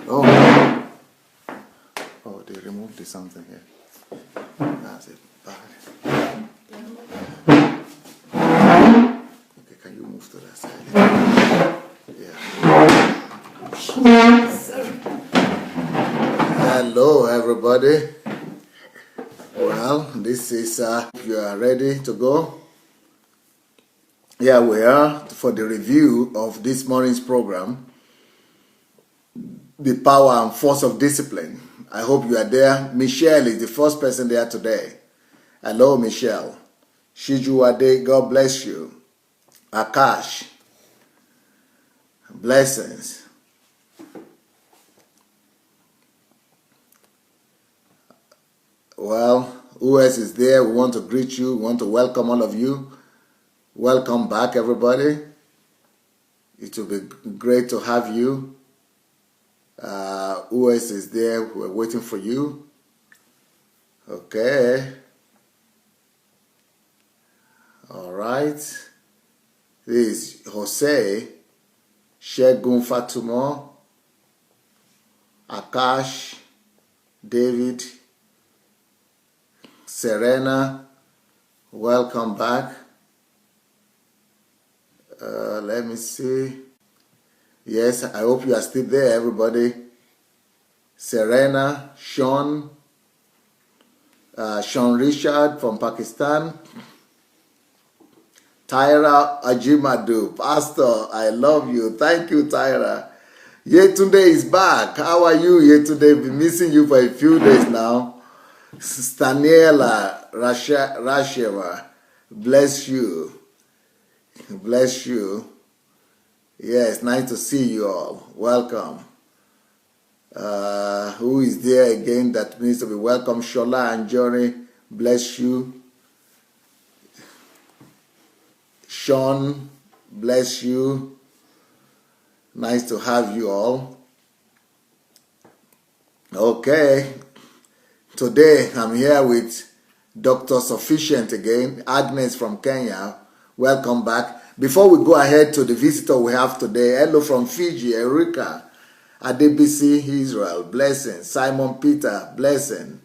Oh, oh, they removed the something here. That's it. Bad. Okay, can you move to that side? Yeah. Hello, everybody. Well, this is, if you are ready to go. Here we are for the review of this morning's program, The Power and Force of Discipline. I hope you are there. Michelle is the first person there today. Hello, Michelle. Shijuade, God bless you. Akash, blessings. Well, who else is there? We want to greet you. We want to welcome all of you. Welcome back, everybody. It will be great to have you. Who else is there? We're waiting for you. Okay. All right. This is Jose, Shegun Fatumo, Akash, David, Serena. Welcome back. Let me see. Yes, I hope you are still there, everybody. Serena, Sean Richard from Pakistan. Tyra Ajimadu, Pastor, I love you. Thank you, Tyra. Yetunde is back. How are you, Yetunde? Been missing you for a few days now. Staniela Rasheva, bless you. Bless you. Yes, nice to see you all. Welcome. Who is there again that needs to be welcome? Shola and Jory, bless you. Sean, bless you. Nice to have you all. Okay. Today I'm here with Dr. Sufficient again, Agnes from Kenya. Welcome back. Before we go ahead to the visitor we have today, hello from Fiji, Erika, Adebisi, Israel, blessing. Simon Peter, blessing.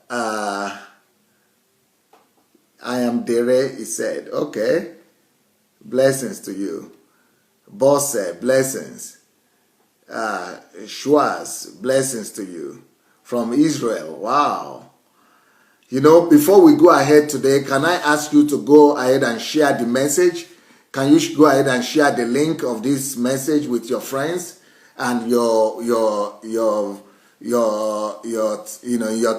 I am Dere, he said. Okay. Blessings to you. Bosse, blessings. Schwarz, blessings to you. From Israel, wow. You know, before we go ahead today, can I ask you to go ahead and share the message? Can you go ahead and share the link of this message with your friends and your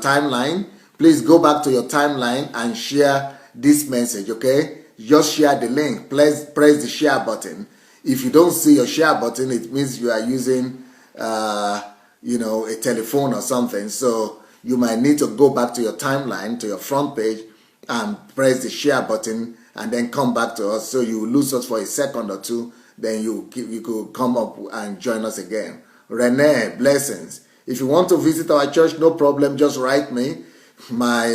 timeline? Please go back to your timeline and share this message, okay? Just share the link. Press the share button. If you don't see your share button, it means you are using, a telephone or something. So you might need to go back to your timeline, to your front page, and press the share button, and then come back to us. So you lose us for a second or two, then you could come up and join us again. Renee, blessings. If you want to visit our church, no problem. Just write me. My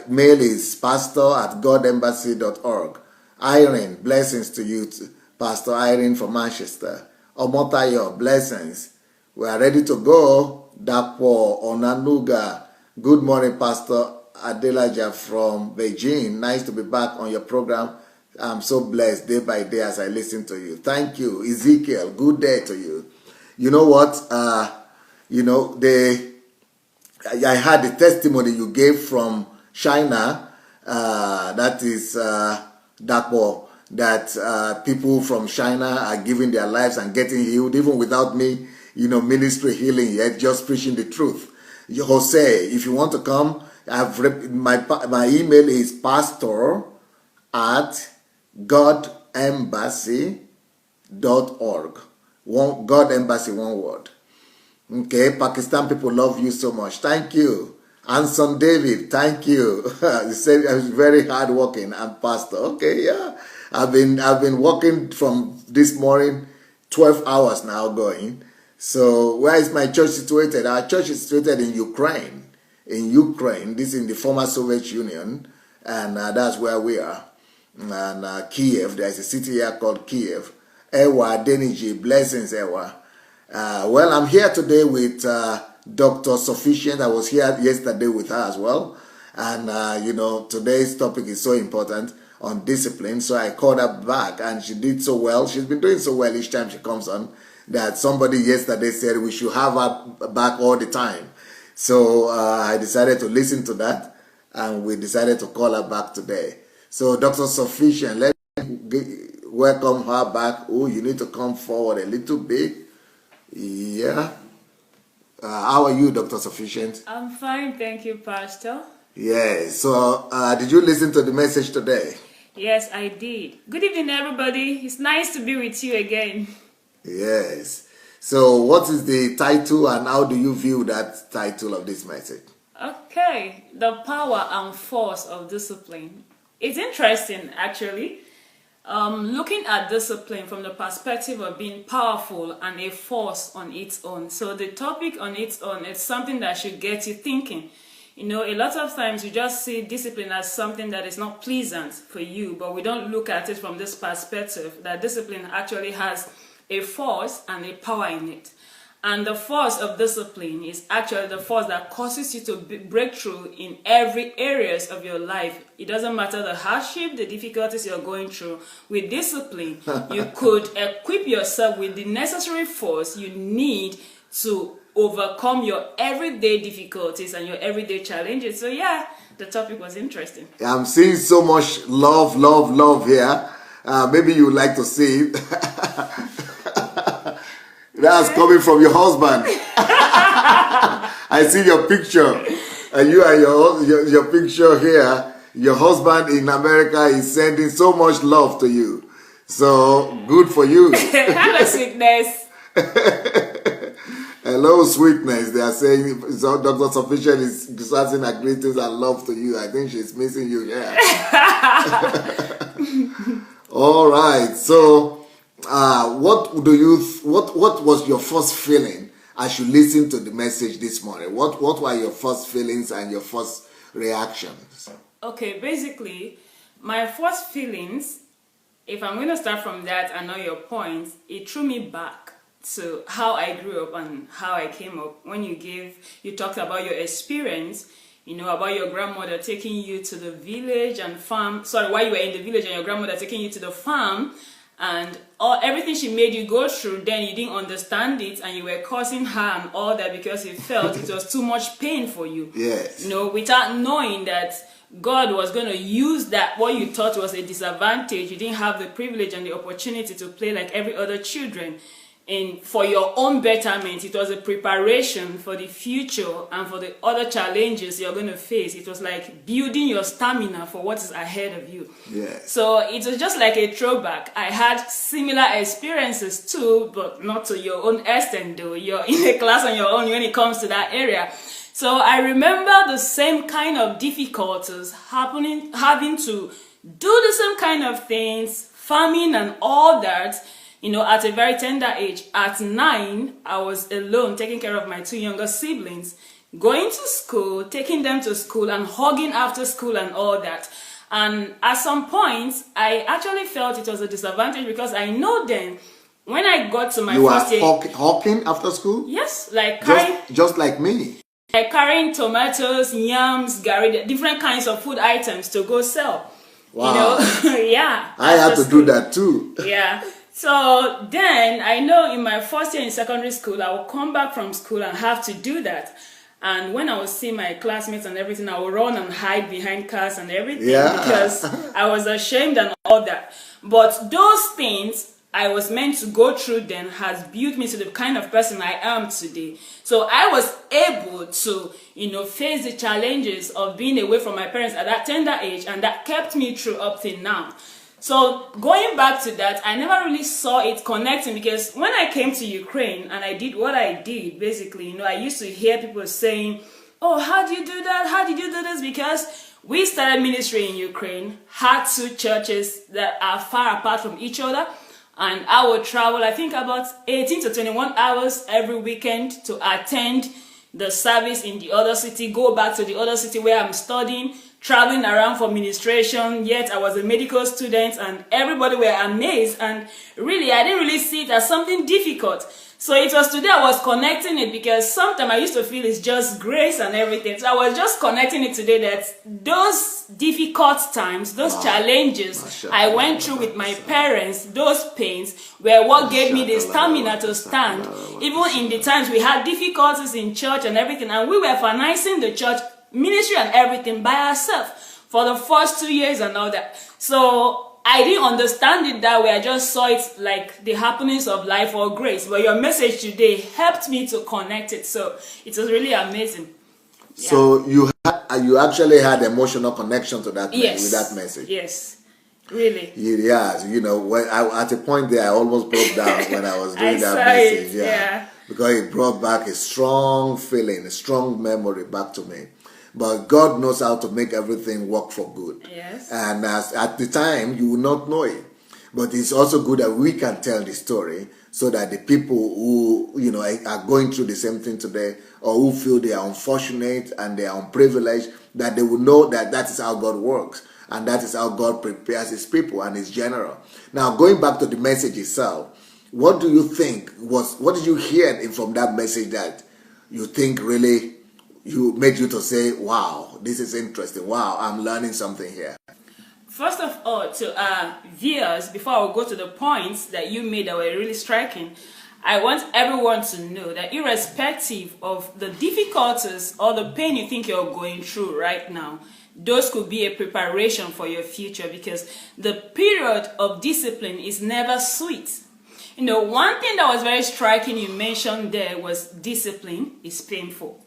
mail is pastor@godembassy.org. Irene, blessings to you, Pastor Irene from Manchester. Omotayo, blessings. We are ready to go. Dapo Onanuga, good morning, Pastor Adelaja from Beijing. Nice to be back on your program. I'm so blessed day by day as I listen to you. Thank you. Ezekiel, good day to you. You know what? I had the testimony you gave from China. That is Dapo, that people from China are giving their lives and getting healed, even without me, ministry healing yet, just preaching the truth. Jose, if you want to come, my email is pastor@godembassy.org. God Embassy, one word. Okay, Pakistan people love you so much. Thank you. Anson David, thank you. He said I was very hard working. I'm pastor. Okay, yeah. I've been working from this morning, 12 hours now going. So where is my church situated? Our church is situated in Ukraine. This is in the former Soviet Union, and that's where we are. And Kiev, there's a city here called Kiev. Ewa Deniji, blessings Ewa. Well, I'm here today with Dr. Sufficient. I was here yesterday with her as well. And, today's topic is so important on discipline. So I called her back and she did so well. She's been doing so well each time she comes on that somebody yesterday said we should have her back all the time. So I decided to listen to that and we decided to call her back today. So Dr. Sufficient, let's welcome her back. Oh, you need to come forward a little bit. Yeah. How are you, Dr. Sufficient? I'm fine, thank you, Pastor. Yes. So, did you listen to the message today? Yes, I did. Good evening, everybody. It's nice to be with you again. Yes. So, what is the title and how do you view that title of this message? Okay, the power and force of discipline. It's interesting, actually. Looking at discipline from the perspective of being powerful and a force on its own. So the topic on its own is something that should get you thinking. You know, a lot of times you just see discipline as something that is not pleasant for you, but we don't look at it from this perspective that discipline actually has a force and a power in it. And the force of discipline is actually the force that causes you to break through in every areas of your life. It doesn't matter the hardship, the difficulties you're going through. With discipline, you could equip yourself with the necessary force you need to overcome your everyday difficulties and your everyday challenges. So yeah, the topic was interesting. I'm seeing so much love here. Maybe you would like to see it. That's coming from your husband. I see your picture. And you and your picture here. Your husband in America is sending so much love to you. So, good for you. Hello, sweetness. Hello, sweetness. They are saying, so Dr. Sufficient is passing her greetings and love to you. I think she's missing you here. All right. So, what was your first feeling as you listened to the message this morning? What were your first feelings and your first reactions? Okay, basically, my first feelings, if I'm going to start from that and know your points, it threw me back to how I grew up and how I came up. When you talked about your experience, you know, about your grandmother taking you to the village and farm. Sorry, while you were in the village and your grandmother taking you to the farm. And everything she made you go through, then you didn't understand it and you were causing her and all that because you felt it was too much pain for you. Yes. You know, without knowing that God was going to use that, what you thought was a disadvantage. You didn't have the privilege and the opportunity to play like every other children. And for your own betterment, it was a preparation for the future and for the other challenges you're going to face. It was like building your stamina for what is ahead of you. Yes. So it was just like a throwback. I had similar experiences too, but not to your own extent though. You're in a class on your own when it comes to that area. So I remember the same kind of difficulties happening, having to do the same kind of things, farming and all that. You know, at a very tender age, at 9, I was alone taking care of my 2 younger siblings, going to school, taking them to school and hugging after school and all that. And at some point, I actually felt it was a disadvantage because I know then, when I got to my first year... You were hawking after school? Yes, like carrying... Just like me. Like carrying tomatoes, yams, gari, different kinds of food items to go sell. Wow. You know, yeah. I had to do that too. Yeah. So then I know in my first year in secondary school, I would come back from school and have to do that. And when I would see my classmates and everything, I would run and hide behind cars and everything because I was ashamed and all that. But those things I was meant to go through then has built me to the kind of person I am today. So I was able to, you know, face the challenges of being away from my parents at that tender age, and that kept me through up till now. So going back to that, I never really saw it connecting because when I came to Ukraine and I did what I did, basically, you know, I used to hear people saying, oh, how do you do that? How did you do this? Because we started ministry in Ukraine, had 2 churches that are far apart from each other. And I would travel, I think about 18 to 21 hours every weekend to attend the service in the other city, go back to the other city where I'm studying, traveling around for ministration. Yet I was a medical student and everybody were amazed. And really, I didn't really see it as something difficult. So it was today I was connecting it, because sometimes I used to feel it's just grace and everything. So I was just connecting it today, that those difficult times, those challenges I went through with my parents, those pains were what gave me the stamina to stand. Even in the times we had difficulties in church and everything, and we were financing the church ministry and everything by ourselves for the first 2 years and all that. So I didn't understand it that way. I just saw it like the happenings of life or grace. But your message today helped me to connect it. So it was really amazing. Yeah. So you actually had emotional connection to that with that message. Yes, really. Yeah, you know, when at a point there, I almost broke down when I was doing that message. Yeah, because it brought back a strong feeling, a strong memory back to me. But God knows how to make everything work for good. Yes. And at the time, you will not know it. But it's also good that we can tell the story, so that the people who, you know, are going through the same thing today, or who feel they are unfortunate and they are unprivileged, that they will know that that is how God works. And that is how God prepares his people and his general. Now, going back to the message itself, what do you think what did you hear from that message that you think really made you to say, wow, this is interesting. Wow, I'm learning something here. First of all, to our viewers, before I go to the points that you made that were really striking, I want everyone to know that irrespective of the difficulties or the pain you think you're going through right now, those could be a preparation for your future, because the period of discipline is never sweet. You know, one thing that was very striking you mentioned there was discipline is painful.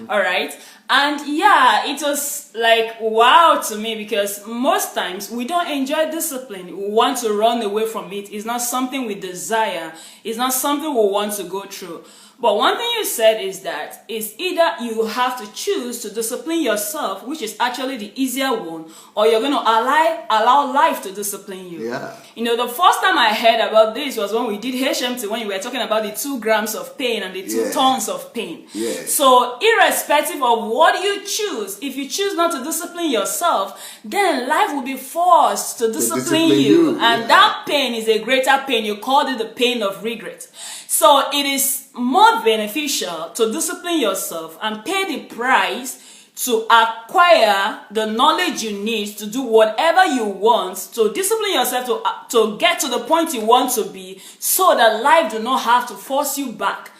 All right, and yeah, it was like wow to me, because most times we don't enjoy discipline. We want to run away from it. It's not something we desire. It's not something we want to go through. But one thing you said is that it's either you have to choose to discipline yourself, which is actually the easier one, or you're going to allow life to discipline you. Yeah. You know, the first time I heard about this was when we did HMT, when you were talking about the 2 grams of pain and the 2 tons of pain. Yeah. So irrespective of what you choose, if you choose not to discipline yourself, then life will be forced to discipline you. And that pain is a greater pain. You called it the pain of regret. So it is more beneficial to discipline yourself and pay the price to acquire the knowledge you need to do whatever you want, to discipline yourself to get to the point you want to be, so that life do not have to force you back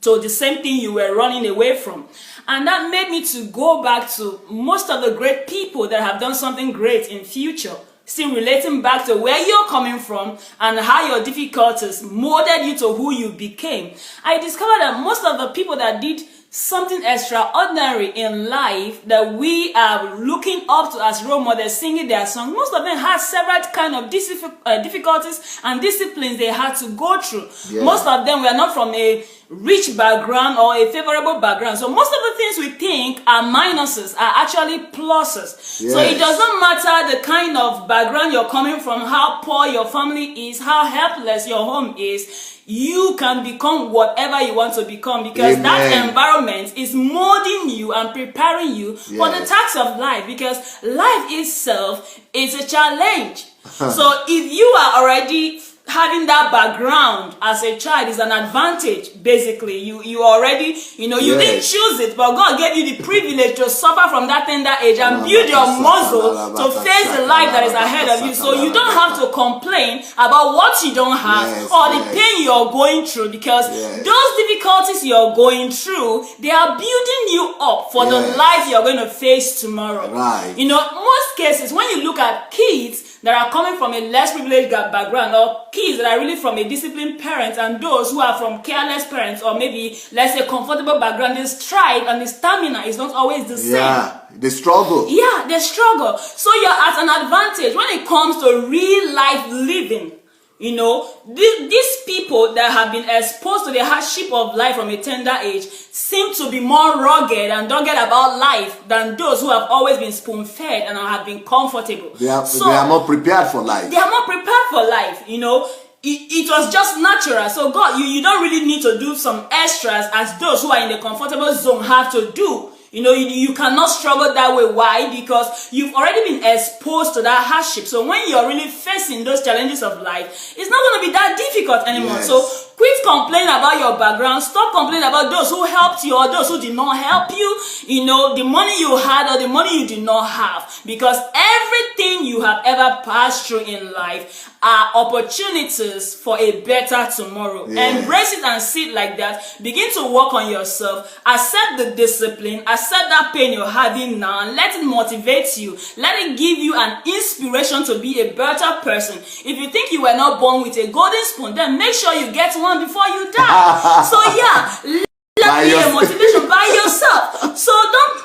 to the same thing you were running away from. And that made me to go back to most of the great people that have done something great in future. Still relating back to where you're coming from and how your difficulties molded you to who you became. I discovered that most of the people that did something extraordinary in life that we are looking up to as role models, singing their songs, most of them had several kind of difficulties and disciplines they had to go through. Yeah. Most of them were not from a rich background or a favorable background. So most of the things we think are minuses are actually pluses. Yes. So it doesn't matter the kind of background you're coming from, how poor your family is, how helpless your home is. You can become whatever you want to become, because that environment is molding you and preparing you for the tasks of life, because life itself is a challenge. So if you are already having that background as a child is an advantage. Basically, you already, you didn't choose it, but God gave you the privilege to suffer from that tender age and build your muscle to face the life that is ahead of you. So you don't have to complain about what you don't have or the pain you're going through, because those difficulties you're going through, they are building you up for the life you're going to face tomorrow. Right. Most cases, when you look at kids that are coming from a less privileged background, or kids that are really from a disciplined parent, and those who are from careless parents, or maybe let's say comfortable background, the stride and the stamina is not always the same. Yeah, they struggle. Yeah, they struggle. So you're at an advantage when it comes to real life living. These people that have been exposed to the hardship of life from a tender age seem to be more rugged and don't get about life than those who have always been spoon-fed and have been comfortable. They are more prepared for life. They are more prepared for life, It was just natural. So God, you don't really need to do some extras as those who are in the comfortable zone have to do. You cannot struggle that way. Why? Because you've already been exposed to that hardship. So when you're really facing those challenges of life, it's not going to be that difficult anymore. Yes. So quit complaining about your background. Stop complaining about those who helped you or those who did not help you. You know, the money you had or the money you did not have. Because everything you have ever passed through in life are opportunities for a better tomorrow. Yeah. Embrace it and see it like that. Begin to work on yourself. Accept the discipline. Accept that pain you're having now and let it motivate you. Let it give you an inspiration to be a better person. If you think you were not born with a golden spoon, then make sure you get one before you die. So yeah, let be a motivation by yourself. So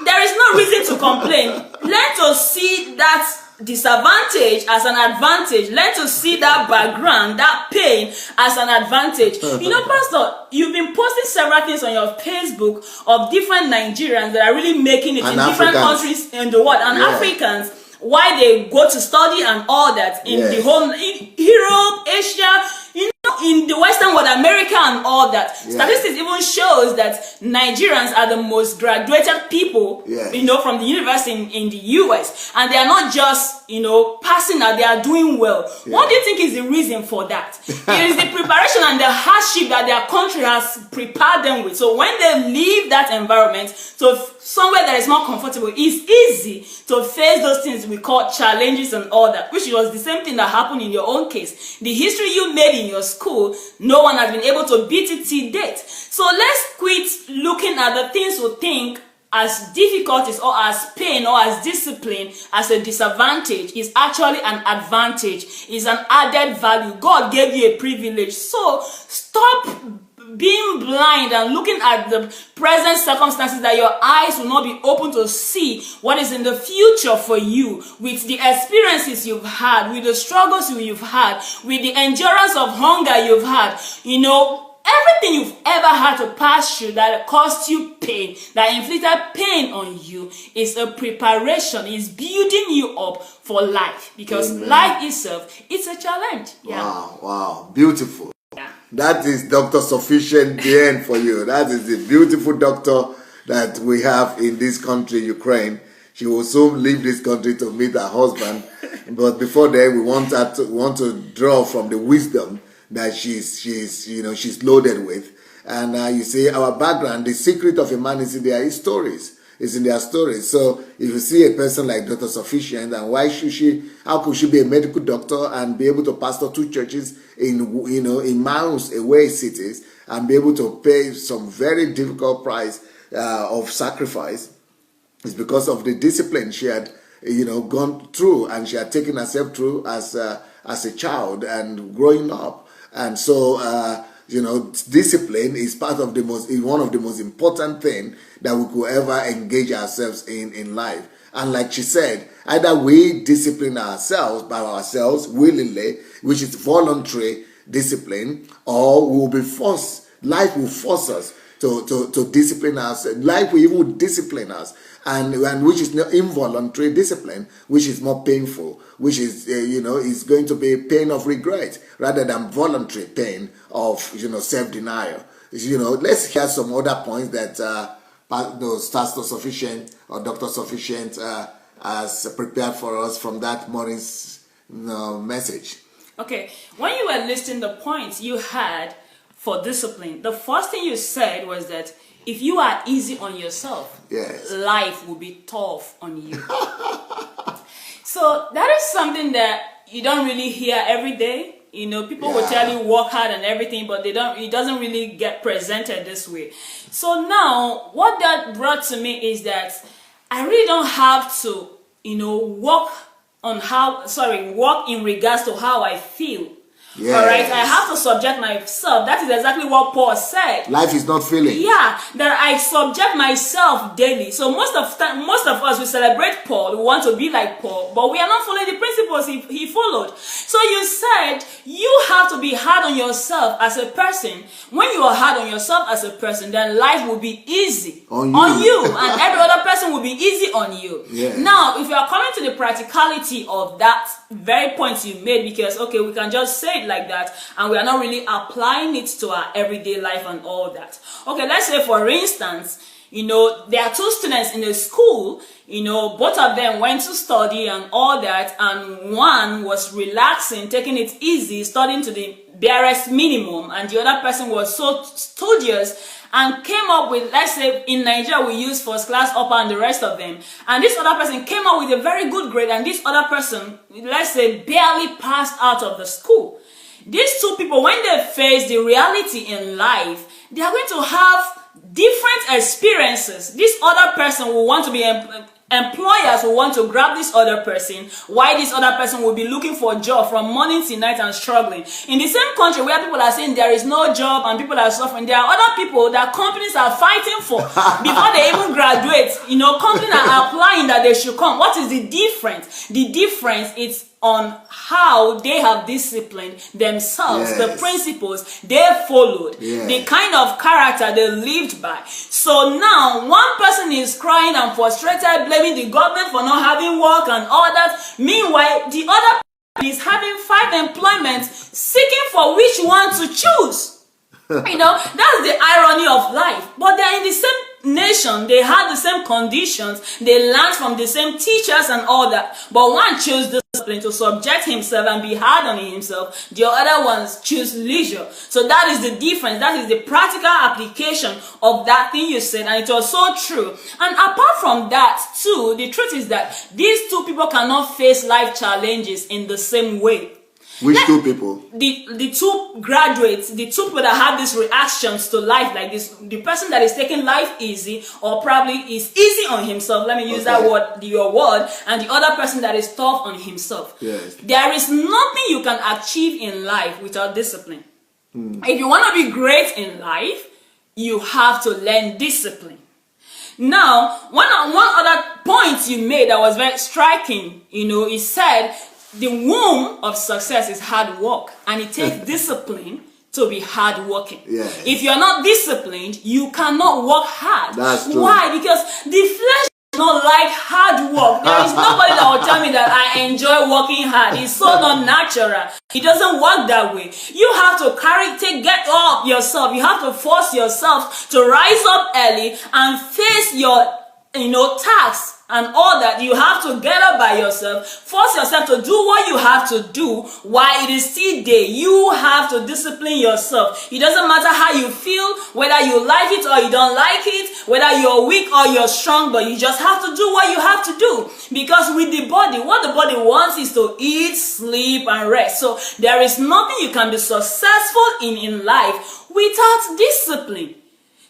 there is no reason to complain. Learn to see that disadvantage as an advantage. Learn to see that background, that pain as an advantage. You know, Pastor, you've been posting several things on your Facebook of different Nigerians that are really making it in different countries in the world, and Africans, why they go to study and all that in the whole in Europe, Asia, you know, in the Western world, America and all that. Statistics even shows that Nigerians are the most graduated people, you know, from the university in the US. And they are not just, you know, passing out, they are doing well. What do you think is the reason for that? It is the preparation and the hardship that their country has prepared them with. So when they leave that environment to somewhere that is more comfortable, it's easy to face those things we call challenges and all that, which was the same thing that happened in your own case. The history you made in your school, no one has been able to beat it till date. So let's quit looking at the things we think as difficulties or as pain or as discipline as a disadvantage. Is actually an advantage, is an added value. God gave you a privilege. So stop being blind and looking at the present circumstances that your eyes will not be open to see what is in the future for you, with the experiences you've had, with the struggles you've had, with the endurance of hunger you've had. You know, everything you've ever had to pass through that caused you pain, that inflicted pain on you, is a preparation, is building you up for life. Because life itself, it's a challenge. Wow, beautiful. That is Dr. Sufficient DN for you. That is the beautiful doctor that we have in this country, Ukraine. She will soon leave this country to meet her husband. But before then, we want to draw from the wisdom that she's loaded with. And you see, our background, the secret of a man is in their stories. Is in their stories. So if you see a person like Dr. Sufficient, and how could she be a medical doctor and be able to pastor two churches in miles away cities and be able to pay some very difficult price of sacrifice? It's because of the discipline she had gone through, and she had taken herself through as a child and growing up. And so discipline is one of the most important things that we could ever engage ourselves in life. And like she said, either we discipline ourselves by ourselves willingly, which is voluntary discipline, or we will be forced. Life will force us to discipline ourselves. Life will even discipline us, and which is not involuntary discipline, which is more painful, which is is going to be pain of regret rather than voluntary pain of self-denial. Let's hear some other points that Pastor Sufficient or Dr. Sufficient has prepared for us from that morning's message. Okay, when you were listing the points you had for discipline, the first thing you said was that if you are easy on yourself, life will be tough on you. So that is something that you don't really hear every day. People will tell you work hard and everything, but it doesn't really get presented this way. So now what that brought to me is that I really don't have to, work in regards to how I feel. Yes. All right, I have to subject myself. That is exactly what Paul said. Life is not feeling. Yeah, that I subject myself daily. So most of us, we celebrate Paul. We want to be like Paul, but we are not following the principles he followed. So you said you have to be hard on yourself as a person. When you are hard on yourself as a person, then life will be easy on you, and every other person will be easy on you. Yeah. Now, if you are coming to the practicality of that very point you made, because we can just say it like that and we are not really applying it to our everyday life and all that. Okay, let's say for instance, there are two students in the school, both of them went to study and all that, and one was relaxing, taking it easy, studying to the barest minimum, and the other person was so studious and came up with, let's say in Nigeria we use first class, upper, and the rest of them, and this other person came up with a very good grade, and this other person, let's say, barely passed out of the school. These two people, when they face the reality in life, they are going to have different experiences. This other person will want to be employers will want to grab this other person, while this other person will be looking for a job from morning till night and struggling. In the same country where people are saying there is no job and people are suffering, there are other people that companies are fighting for before they even graduate. Companies are applying that they should come. What is the difference? The difference is on how they have disciplined themselves, the principles they followed, the kind of character they lived by. So now one person is crying and frustrated, blaming the government for not having work and all that. Meanwhile, the other person is having 5 employments, seeking for which one to choose. That's the irony of life. But they're in the same nation, they have the same conditions, they learn from the same teachers and all that. But one chose discipline to subject himself and be hard on himself. The other ones choose leisure. So that is the difference. That is the practical application of that thing you said, and it was so true. And apart from that too, the truth is that these two people cannot face life challenges in the same way. Which two people? The two graduates, the two people that have these reactions to life like this. The person that is taking life easy, or probably is easy on himself, let me use that word, your word, and the other person that is tough on himself. Yes. There is nothing you can achieve in life without discipline. If you want to be great in life, you have to learn discipline. Now, one other point you made that was very striking, he said, the womb of success is hard work, and it takes discipline to be hardworking. Yes. If you're not disciplined, you cannot work hard. That's true. Why? Because the flesh does not like hard work. There is nobody that will tell me that I enjoy working hard. It's so not natural. It doesn't work that way. You have to get up yourself. You have to force yourself to rise up early and face your tasks and all that. You have to get up by yourself, force yourself to do what you have to do while it is still day. You have to discipline yourself. It doesn't matter how you feel, whether you like it or you don't like it, whether you're weak or you're strong, but you just have to do what you have to do. Because with the body, what the body wants is to eat, sleep, and rest. So there is nothing you can be successful in life without discipline.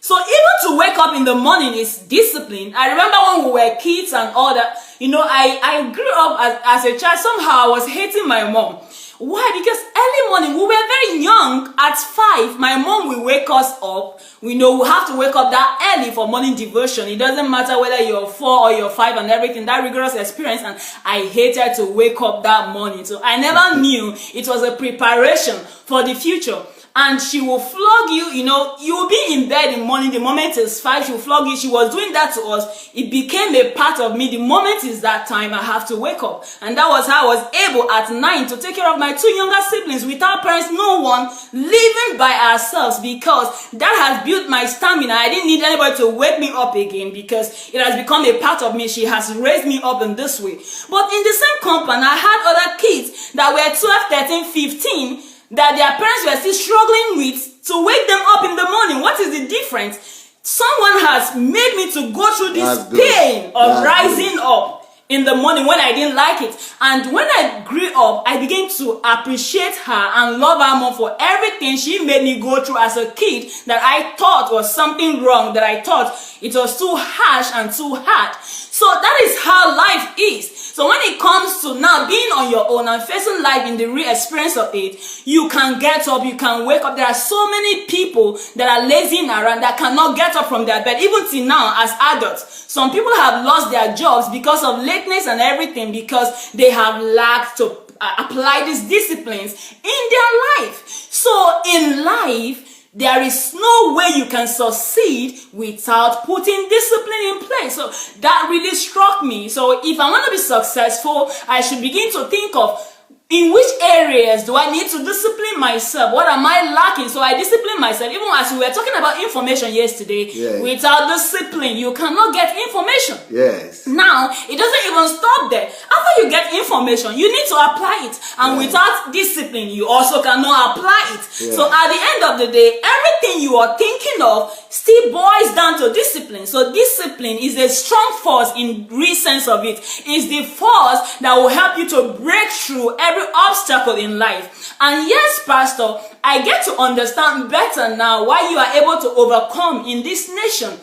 So even to wake up in the morning is discipline. I remember when we were kids and all that, I grew up as a child. Somehow I was hating my mom. Why? Because early morning, we were very young. At 5, my mom will wake us up. We have to wake up that early for morning devotion. It doesn't matter whether you're 4 or you're 5 and everything, that rigorous experience. And I hated to wake up that morning. So I never knew it was a preparation for the future. And she will flog you, you will be in bed in the morning, the moment is 5, she will flog you. She was doing that to us. It became a part of me. The moment is that time, I have to wake up. And that was how I was able at 9 to take care of my 2 younger siblings without parents, no one, living by ourselves, because that has built my stamina. I didn't need anybody to wake me up again because it has become a part of me. She has raised me up in this way. But in the same compound, I had other kids that were 12, 13, 15, that their parents were still struggling with to wake them up in the morning. What is the difference? Someone has made me to go through this pain of rising up in the morning when I didn't like it. And when I grew up, I began to appreciate her and love her more for everything she made me go through as a kid that I thought was something wrong, that I thought it was too harsh and too hard. So that is how life is. So when it comes to now being on your own and facing life in the real experience of it, you can get up, you can wake up. There are so many people that are lazing around that cannot get up from their bed, even till now as adults. Some people have lost their jobs because of lateness and everything, because they have lacked to apply these disciplines in their life. So in life, there is no way you can succeed without putting discipline in place. So that really struck me. So if I want to be successful, I should begin to think of, in which areas do I need to discipline myself? What am I lacking? So I discipline myself. Even as we were talking about information yesterday, without discipline, you cannot get information. Yes. Now, it doesn't even stop there. After you get information, you need to apply it. And without discipline, you also cannot apply it. So at the end of the day, everything you are thinking of still boils down to discipline. So discipline is a strong force in real sense of it. It's the force that will help you to break through every obstacle in life. And yes, Pastor, I get to understand better now why you are able to overcome in this nation.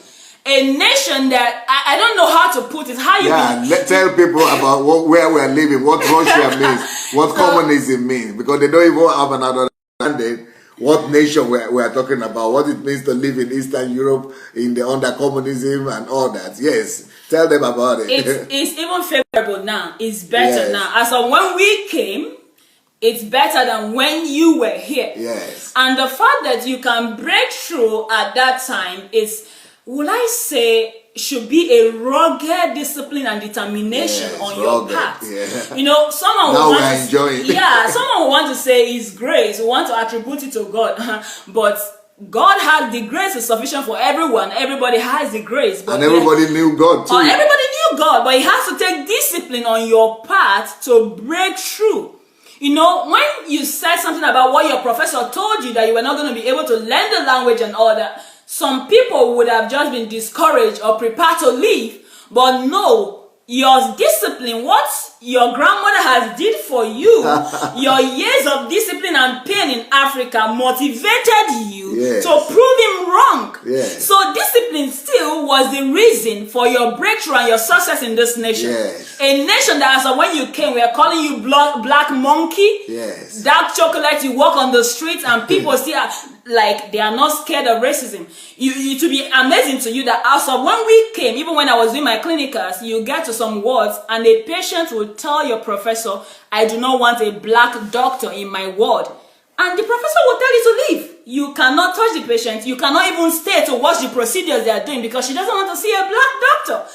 A nation that I don't know how to put it. How you tell people about where we are living, what Russia means, what communism means, because they don't even have another understanding what nation we are talking about, what it means to live in Eastern Europe under communism and all that. Yes, tell them about it. It's even favorable now. It's better now. As of when we came, it's better than when you were here. Yes. And the fact that you can break through at that time is, will I say, should be a rugged discipline and determination on your part. Yeah. You know, someone now will we're want to, enjoying. someone will want to say it's grace, we want to attribute it to God, but God has the grace is sufficient for everyone. Everybody has the grace, but and everybody knew God too. Everybody knew God, but it has to take discipline on your part to break through. You know, when you said something about what your professor told you, that you were not going to be able to learn the language and all that, some people would have just been discouraged or prepared to leave. But no, your discipline, what your grandmother has did for you, your years of discipline and pain in Africa motivated you to prove him wrong. Yes. So discipline still was the reason for your breakthrough and your success in this nation. Yes. A nation that, as when you came, we are calling you black monkey, dark chocolate. You walk on the streets and people still like they are not scared of racism. It will be amazing to you that as of when we came, even when I was doing my clinicals, you get to some words and a patient will tell your professor, I do not want a black doctor in my ward. And the professor will tell you to leave. You cannot touch the patient. You cannot even stay to watch the procedures they are doing because she doesn't want to see a black doctor.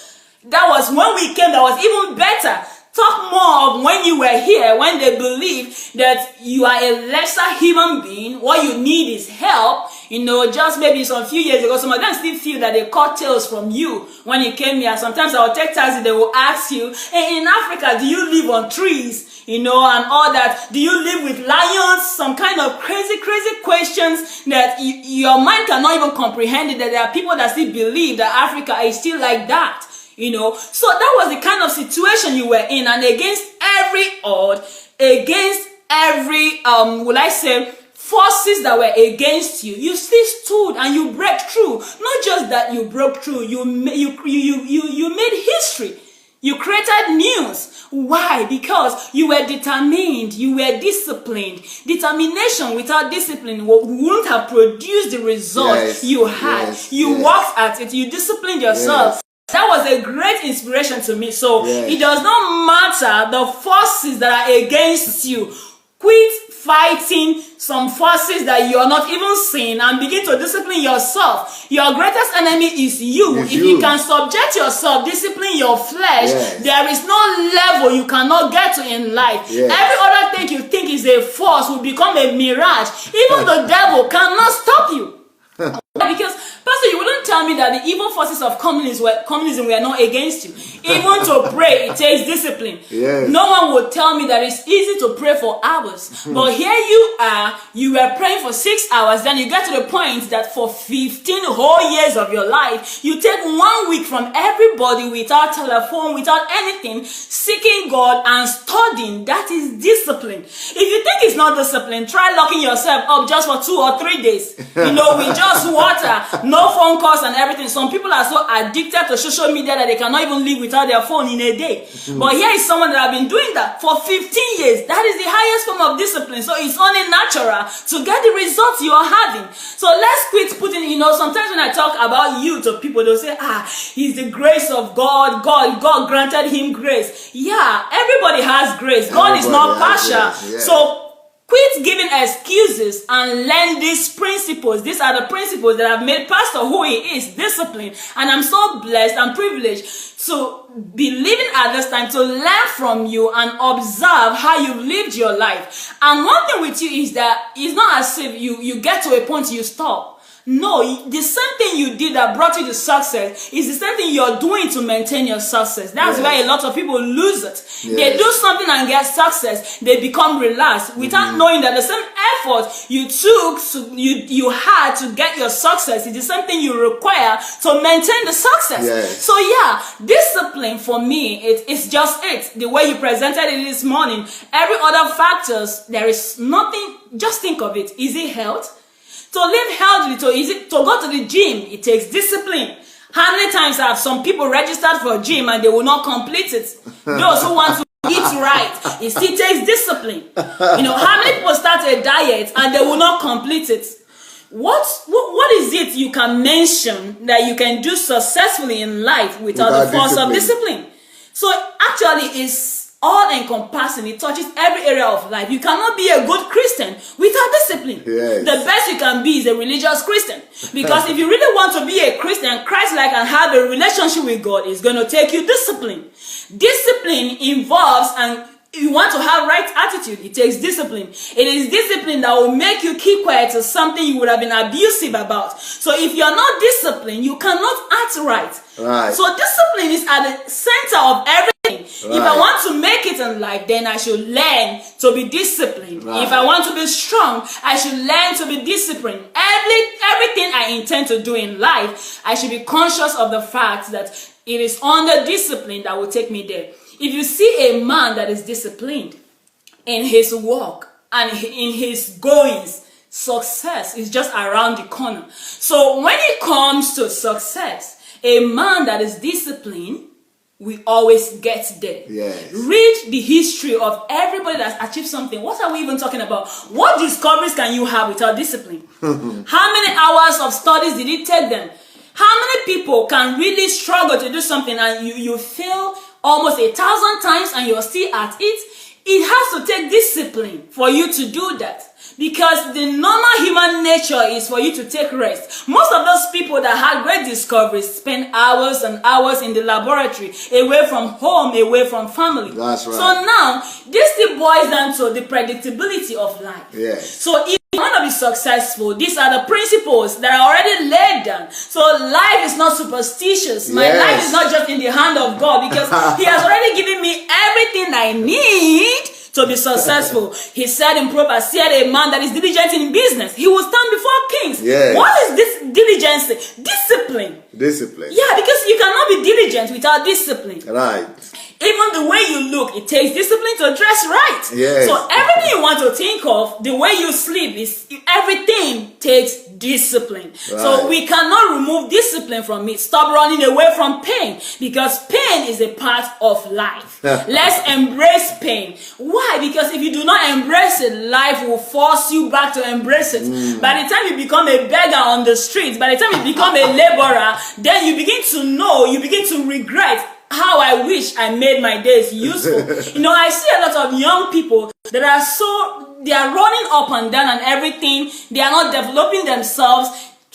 That was when we came, that was even better. Talk more of when you were here, when they believe that you are a lesser human being, what you need is help. You know, just maybe some few years ago, some of them still feel that they caught tails from you when you came here. Sometimes I will take taxi, they will ask you, hey, in Africa, do you live on trees? You know, and all that. Do you live with lions? Some kind of crazy questions that your mind cannot even comprehend it, that there are people that still believe that Africa is still like that. You know, so that was the kind of situation you were in, and against every odd, against every will I say forces that were against you, you still stood and you broke through. Not just that you broke through, you made history. You created news. Why? Because you were determined, you were disciplined. Determination without discipline wouldn't have produced the result you had. You worked at it, you disciplined yourself. That was a great inspiration to me. So it does not matter the forces that are against you. Quit fighting some forces that you are not even seeing and begin to discipline yourself. Your greatest enemy is you. If you can subject yourself, discipline your flesh, there is no level you cannot get to in life. Every other thing you think is a force will become a mirage. Even the devil cannot stop you. Because, Pastor, you wouldn't tell me that the evil forces of communism were not against you. Even to pray, it takes discipline. No one would tell me that it's easy to pray for hours. But here you are, you were praying for 6 hours, then you get to the point that for 15 whole years of your life, you take 1 week from everybody without telephone, without anything, seeking God and studying. That is discipline. If you think it's not discipline, try locking yourself up just for 2 or 3 days. You know, with just water, no phone calls and everything. Some people are so addicted to social media that they cannot even live without their phone in a day. But here is someone that have been doing that for 15 years. That is the highest form of discipline. So it's only natural to get the results you are having. So let's quit putting, you know, sometimes when I talk about you to people, they'll say, it's the grace of God. God granted him grace. Yeah, everybody has grace. God is not partial. So Quit giving excuses and learn these principles. These are the principles that have made Pastor who he is, discipline. And I'm so blessed and privileged to be living at this time, to learn from you and observe how you've lived your life. And one thing with you is that it's not as if you get to a point you stop. No, the same thing you did that brought you to success is the same thing you're doing to maintain your success. That's why a lot of people lose it. They do something and get success. They become relaxed without knowing that the same effort you took, you had to get your success is the same thing you require to maintain the success. So yeah, discipline for me, it's just it. The way you presented it this morning, every other factors, there is nothing. Just think of it. Is it health? To live healthily, to go to the gym, it takes discipline. How many times have some people registered for a gym and they will not complete it? Those who want to eat right, it still takes discipline. How many people start a diet and they will not complete it? What is it you can mention that you can do successfully in life without the force of discipline? So actually, it's all encompassing. It touches every area of life. You cannot be a good Christian without discipline. The best you can be is a religious Christian. Because if you really want to be a Christian, Christ-like, and have a relationship with God, it's going to take you discipline. Discipline involves, and you want to have right attitude, it takes discipline. It is discipline that will make you keep quiet to something you would have been abusive about. So if you're not disciplined, you cannot act right. So discipline is at the center of everything. If I want to make it in life, then I should learn to be disciplined. If I want to be strong, I should learn to be disciplined. Everything I intend to do in life, I should be conscious of the fact that it is under discipline that will take me there. If you see a man that is disciplined in his walk and in his goings, success is just around the corner. So when it comes to success, a man that is disciplined, we always get there. Read the history of everybody that's achieved something. What are we even talking about? What discoveries can you have without discipline? How many hours of studies did it take them? How many people can really struggle to do something and you fail almost 1,000 times and you're still at it? It has to take discipline for you to do that. Because the normal human nature is for you to take rest. Most of those people that had great discoveries spend hours and hours in the laboratory, away from home, away from family. That's right. So now, this still boils down to the predictability of life. So if you want to be successful, these are the principles that are already laid down. So life is not superstitious. My life is not just in the hand of God, because He has already given me everything I need to be successful. He said in Proverbs, "See a man that is diligent in business, he will stand before kings." What is this diligence? Discipline. Yeah, because you cannot be diligent without discipline. Even the way you look, it takes discipline to dress right. So everything you want to think of, the way you sleep, everything takes discipline. So we cannot remove discipline from it. Stop running away from pain, because pain is a part of life. Let's embrace pain. Why? Because if you do not embrace it, life will force you back to embrace it. By the time you become a beggar on the streets, by the time you become a laborer, then you begin to know, you begin to regret, how I wish I made my days useful. I see a lot of young people that are they are running up and down and everything. They are not developing themselves.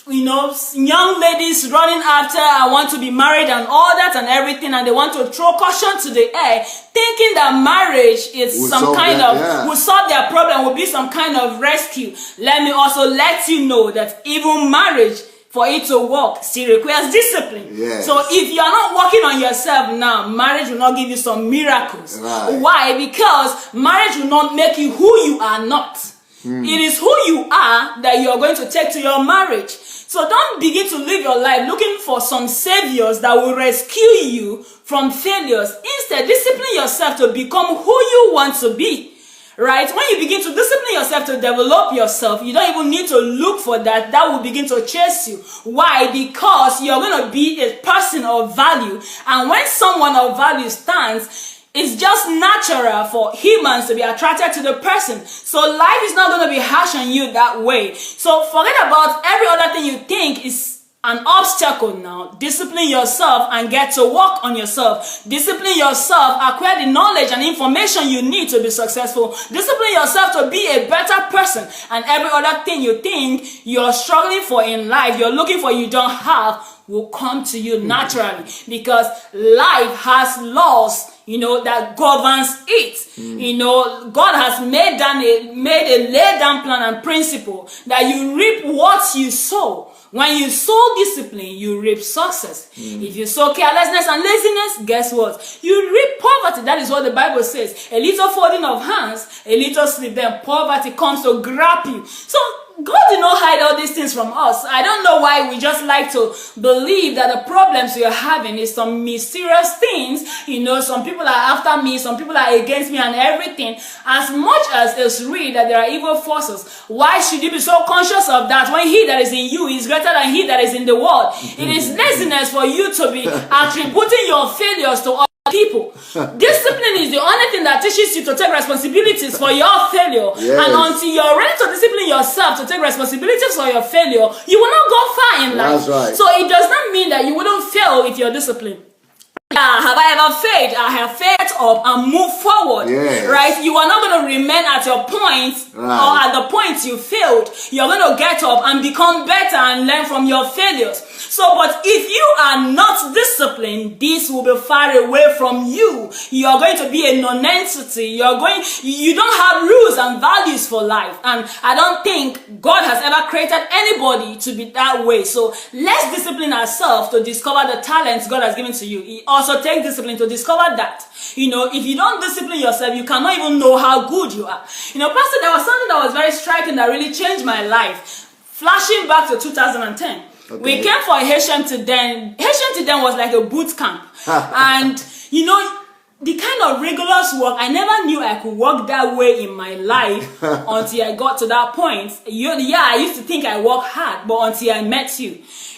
Young ladies running after, I want to be married and all that and everything, and they want to throw caution to the air, thinking that marriage is will solve their problem, will be some kind of rescue. Let me also let you know that even marriage, for it to work, still requires discipline. So if you are not working on yourself now, marriage will not give you some miracles. Why? Because marriage will not make you who you are not. It is who you are that you are going to take to your marriage. So don't begin to live your life looking for some saviors that will rescue you from failures. Instead, discipline yourself to become who you want to be. Right? When you begin to discipline yourself to develop yourself, you don't even need to look for that. That will begin to chase you. Why? Because you're going to be a person of value. And when someone of value stands, it's just natural for humans to be attracted to the person. So life is not going to be harsh on you that way. So forget about every other thing you think is an obstacle now, discipline yourself and get to work on yourself. Discipline yourself, acquire the knowledge and information you need to be successful. Discipline yourself to be a better person. And every other thing you think you're struggling for in life, you're looking for, you don't have, will come to you naturally, because life has laws, that governs it. God has made a laid down plan and principle that you reap what you sow. When you sow discipline, you reap success. If you sow carelessness and laziness, guess what? You reap poverty. That is what the Bible says. A little folding of hands, a little sleep, then poverty comes to grab you. So God did not hide all these things from us. I don't know why we just like to believe that the problems we are having is some mysterious things. Some people are after me, some people are against me and everything. As much as it's real that there are evil forces, why should you be so conscious of that when he that is in you is greater than he that is in the world? It is laziness for you to be attributing your failures to people. Discipline is the only thing that teaches you to take responsibilities for your failure. Yes. And until you're ready to discipline yourself to take responsibilities for your failure, you will not go far in life. That's right. So it does not mean that you wouldn't fail with your discipline. Have I ever failed? I have failed up and moved forward. Yes. Right? You are not going to remain at your point or at the point you failed. You're going to get up and become better and learn from your failures. So, but if you are not disciplined, this will be far away from you. You are going to be a non-entity. You don't have rules and values for life. And I don't think God has ever created anybody to be that way. So let's discipline ourselves to discover the talents God has given to you. He also takes discipline to discover that. If you don't discipline yourself, you cannot even know how good you are. Pastor, there was something that was very striking that really changed my life. Flashing back to 2010. Okay. We came for Haitian to then. Haitian to then was like a boot camp. And, the kind of rigorous work, I never knew I could work that way in my life until I got to that point. I used to think I work hard, but until I met you.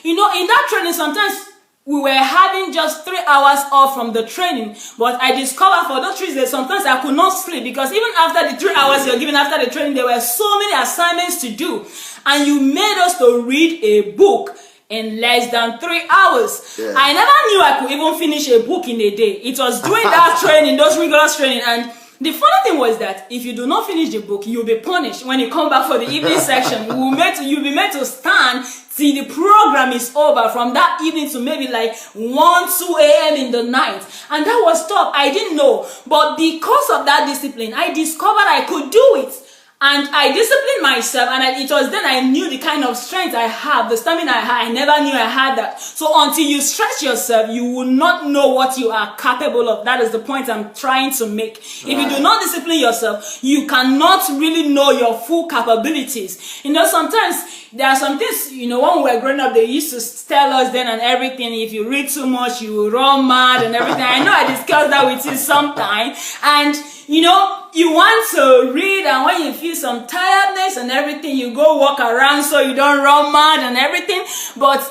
In that training, sometimes we were having just 3 hours off from the training, but I discovered for those 3 days, sometimes I could not sleep, because even after the 3 hours you're given after the training, there were so many assignments to do. And you made us to read a book in less than 3 hours. Yeah. I never knew I could even finish a book in a day. It was during that training, those rigorous training. And the funny thing was that if you do not finish the book, you'll be punished. When you come back for the evening section, you'll be made to stand till the program is over, from that evening to maybe like 1, 2 a.m. in the night. And that was tough. I didn't know. But because of that discipline, I discovered I could do it. And I disciplined myself, and it was then I knew the kind of strength I have, the stamina I had. I never knew I had that. So until you stretch yourself, you will not know what you are capable of. That is the point I'm trying to make. Right. If you do not discipline yourself, you cannot really know your full capabilities. Sometimes there are some things, when we were growing up, they used to tell us then and everything, if you read too much, you will run mad and everything. I know I discussed that with you sometime. And you want to read, and when you feel some tiredness and everything, you go walk around so you don't run mad and everything. But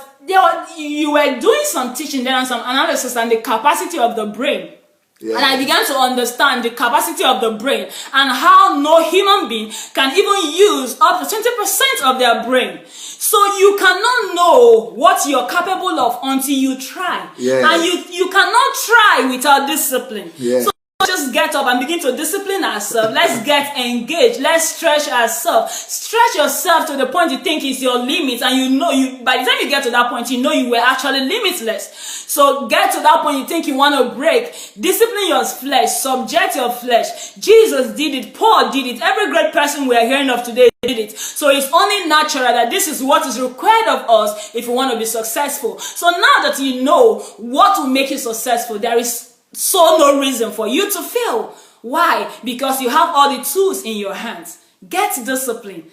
you were doing some teaching then and some analysis on the capacity of the brain. Yeah. And I began to understand the capacity of the brain and how no human being can even use up to 20% of their brain. So you cannot know what you're capable of until you try. Yes. And you cannot try without discipline. Yes. So just get up and begin to discipline ourselves. Let's get engaged. Let's stretch ourselves. Stretch yourself to the point you think is your limit, and by the time you get to that point, you were actually limitless. So get to that point you think you want to break. Discipline your flesh. Subject your flesh. Jesus did it. Paul did it. Every great person we are hearing of today did it. So it's only natural that this is what is required of us if we want to be successful. So now that you know what will make you successful, there is no reason for you to fail. Why? Because you have all the tools in your hands. Get discipline,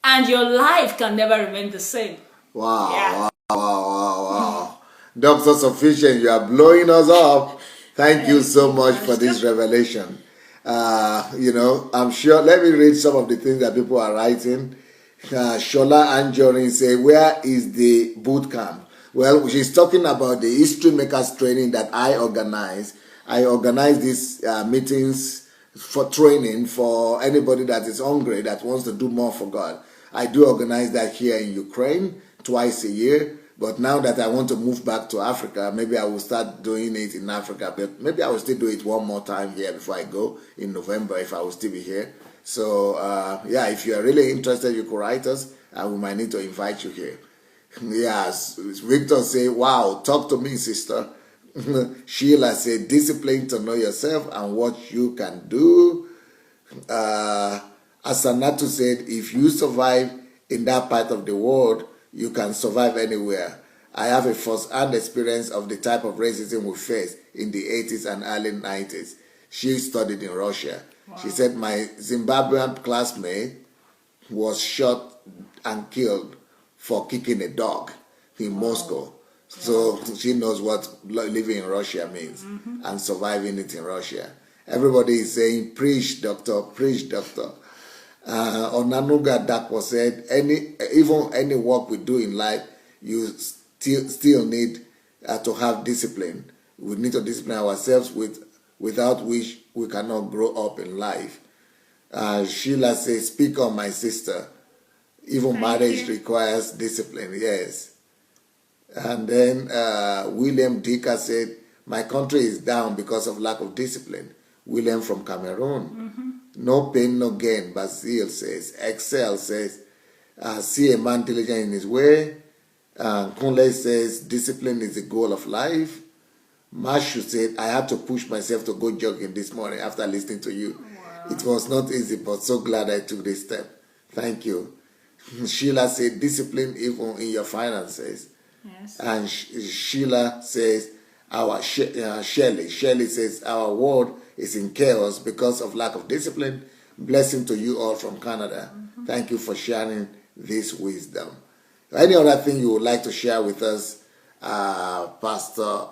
and your life can never remain the same. Wow, yeah. Wow. Dr. Sufficient, you are blowing us up. Thank you so much for this revelation. I'm sure, let me read some of the things that people are writing. Shola Anjorin say, where is the boot camp? Well, she's talking about the History Makers training that I organize. I organize these meetings for training for anybody that is hungry, that wants to do more for God. I do organize that here in Ukraine twice a year. But now that I want to move back to Africa, maybe I will start doing it in Africa. But maybe I will still do it one more time here before I go in November if I will still be here. So, yeah, if you are really interested, you could write us and we might need to invite you here. Yes, Victor say, wow, talk to me, sister. Sheila said, discipline to know yourself and what you can do. Asanatu said, if you survive in that part of the world, you can survive anywhere. I have a first-hand experience of the type of racism we faced in the 80s and early 90s. She studied in Russia. Wow. She said, my Zimbabwean classmate was shot and killed for kicking a dog in Moscow. So she knows what living in Russia means and surviving it in Russia. Everybody is saying, preach, doctor, preach, doctor. Onanuga Dakwa said, even any work we do in life, you still need to have discipline. We need to discipline ourselves, without which we cannot grow up in life. Sheila says, speak on, my sister. Even marriage requires discipline, yes. And then William Dika said, my country is down because of lack of discipline. William from Cameroon. No pain, no gain, Basil says. Excel says, see a man diligent in his way. Kunle says, discipline is the goal of life. Mashu said, I had to push myself to go jogging this morning after listening to you. Wow. It was not easy, but so glad I took this step. Thank you. Sheila said, discipline even in your finances. Yes. And Sheila says, Shelley says, our world is in chaos because of lack of discipline. Blessing to you all from Canada. Thank you for sharing this wisdom. Any other thing you would like to share with us, Pastor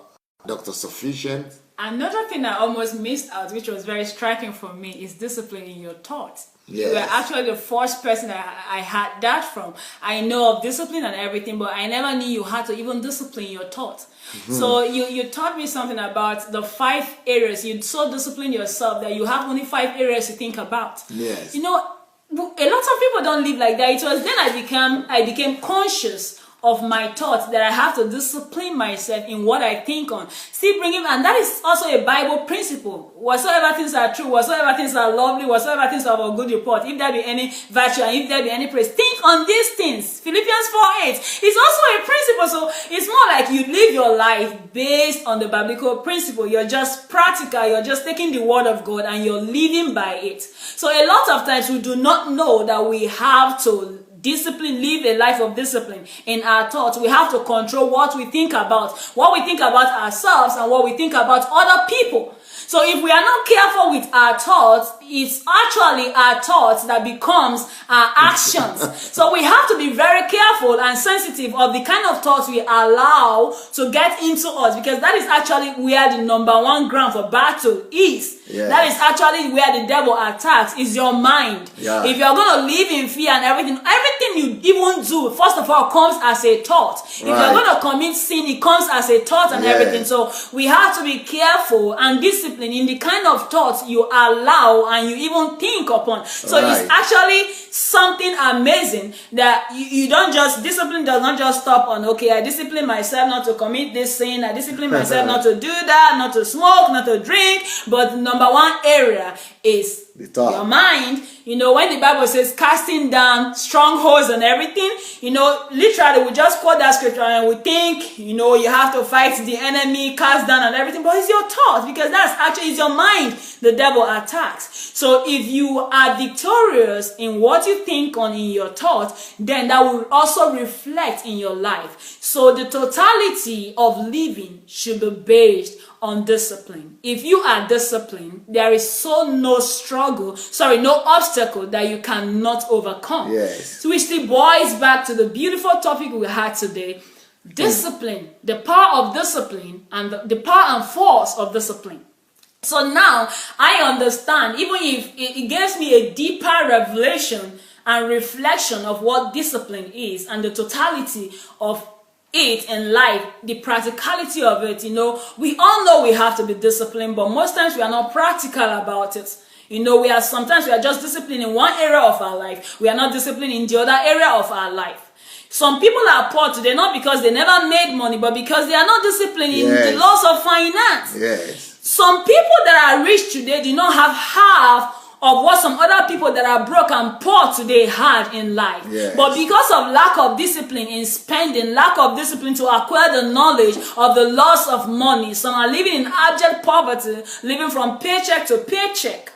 Dr. Sufficient? Another thing I almost missed out, which was very striking for me, is discipline in your thoughts. Yes. You were actually the first person I had that from. I know of discipline and everything, but I never knew you had to even discipline your thoughts. So you taught me something about the 5 areas. You so discipline yourself that you have only 5 areas to think about. Yes. You know, a lot of people don't live like that. It was then I became conscious of my thoughts that I have to discipline myself in what I think on. See, and that is also a Bible principle. Whatsoever things are true, whatsoever things are lovely, whatsoever things are of a good report, if there be any virtue and if there be any praise, think on these things. Philippians 4:8 is also a principle. So it's more like you live your life based on the biblical principle. You're just practical. You're just taking the word of God and you're living by it. So a lot of times we do not know that we have to live a life of discipline in our thoughts. We have to control what we think about ourselves and what we think about other people. So if we are not careful with our thoughts, it's actually our thoughts that becomes our actions. So we have to be very careful and sensitive of the kind of thoughts we allow to get into us, because that is actually where the number 1 ground for battle is. Yes. That is actually where the devil attacks, is your mind. Yeah. If you're going to live in fear and everything you even do, first of all, comes as a thought. If you're going to commit sin, it comes as a thought and everything. So we have to be careful and disciplined in the kind of thoughts you allow and you even think upon. So it's actually something amazing that you don't just, discipline does not just stop on, okay, I discipline myself not to commit this sin, I discipline myself not to do that, not to smoke, not to drink, but number 1 area is your mind. You know, when the Bible says casting down strongholds and everything, you know, literally we just quote that scripture and we think, you know, you have to fight the enemy, cast down and everything, but it's your thoughts, because that's actually, it's your mind the devil attacks. So if you are victorious in what you think on in your thoughts, then that will also reflect in your life. So the totality of living should be based on discipline. If you are disciplined, there is no obstacle that you cannot overcome. Yes. So which still boils back to the beautiful topic we had today, discipline, the power of discipline and the power and force of discipline. So now I understand, even if it gives me a deeper revelation and reflection of what discipline is and the totality of it in life, the practicality of it. You know, we all know we have to be disciplined, but most times we are not practical about it. You know, sometimes we are just disciplined in one area of our life. We are not disciplined in the other area of our life. Some people are poor today not because they never made money, but because they are not disciplined in the laws of finance. Yes. Some people that are rich today do not have half of what some other people that are broke and poor today had in life. Yes. But because of lack of discipline in spending, lack of discipline to acquire the knowledge of the loss of money, some are living in abject poverty, living from paycheck to paycheck.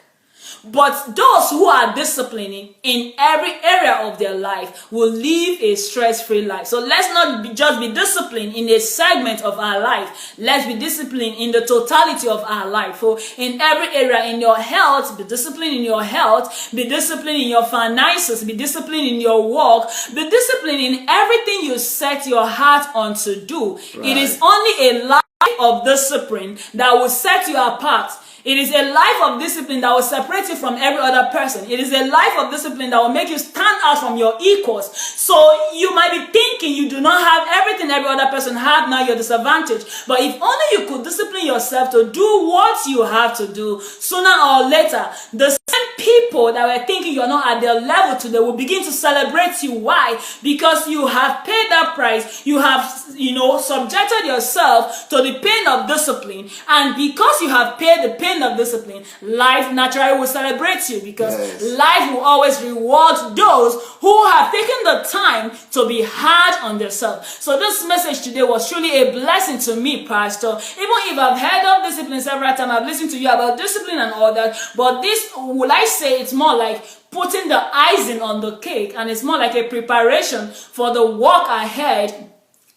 But those who are disciplined in every area of their life will live a stress-free life. So let's not just be disciplined in a segment of our life. Let's be disciplined in the totality of our life. So in every area, in your health, be disciplined in your health. Be disciplined in your finances. Be disciplined in your work. Be disciplined in everything you set your heart on to do. Right. It is only a life of discipline that will set you apart. It is a life of discipline that will separate you from every other person. It is a life of discipline that will make you stand out from your equals. So you might be thinking you do not have everything every other person have, now you're disadvantaged. But if only you could discipline yourself to do what you have to do, sooner or later, the same people that were thinking you're not at their level today will begin to celebrate you. Why? Because you have paid that price. You have, subjected yourself to the pain of discipline. And because you have paid the pain of discipline, life naturally will celebrate you, because life will always reward those who have taken the time to be hard on themselves. So this message today was truly a blessing to me, Pastor. Even if I've heard of discipline several times, I've listened to you about discipline and all that, but this, will I say, it's more like putting the icing on the cake, and it's more like a preparation for the walk ahead.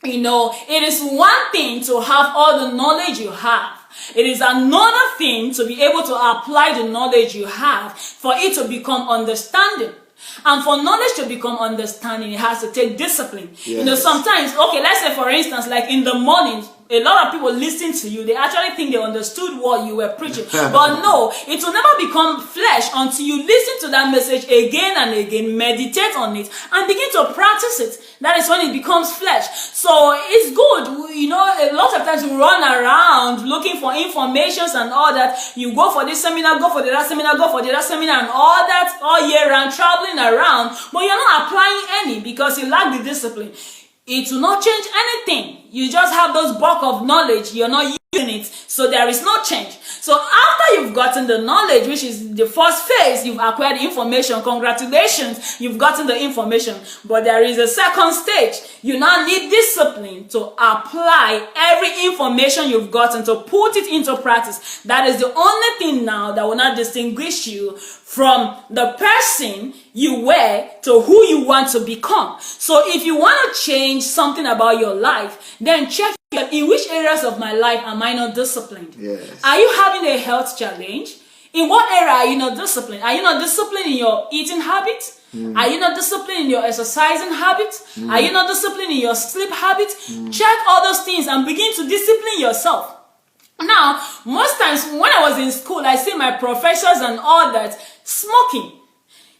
It is one thing to have all the knowledge you have. It is another thing to be able to apply the knowledge you have for it to become understanding. And for knowledge to become understanding, it has to take discipline. Yes. Sometimes, let's say for instance, like in the morning, a lot of people listen to you, they actually think they understood what you were preaching. But no, it will never become flesh until you listen to that message again and again, meditate on it, and begin to practice it. That is when it becomes flesh. So it's good. A lot of times we run around looking for informations and all that. You go for this seminar, go for the other seminar, go for the other seminar, and all that all year round, traveling around, but you're not applying any because you lack the discipline. It will not change anything. You just have those bulk of knowledge. You're not using it, so there is no change. So after you've gotten the knowledge, which is the first phase, you've acquired the information. Congratulations, you've gotten the information. But there is a second stage. You now need discipline to apply every information you've gotten, to put it into practice. That is the only thing now that will not distinguish you from the person you were to who you want to become. So if you want to change something about your life, then check in which areas of my life am I not disciplined? Yes. Are you having a health challenge? In what area are you not disciplined? Are you not disciplined in your eating habits? Are you not disciplined in your exercising habits? Are you not disciplined in your sleep habits? Check all those things and begin to discipline yourself. Now, most times when I was in school, I see my professors and all that smoking.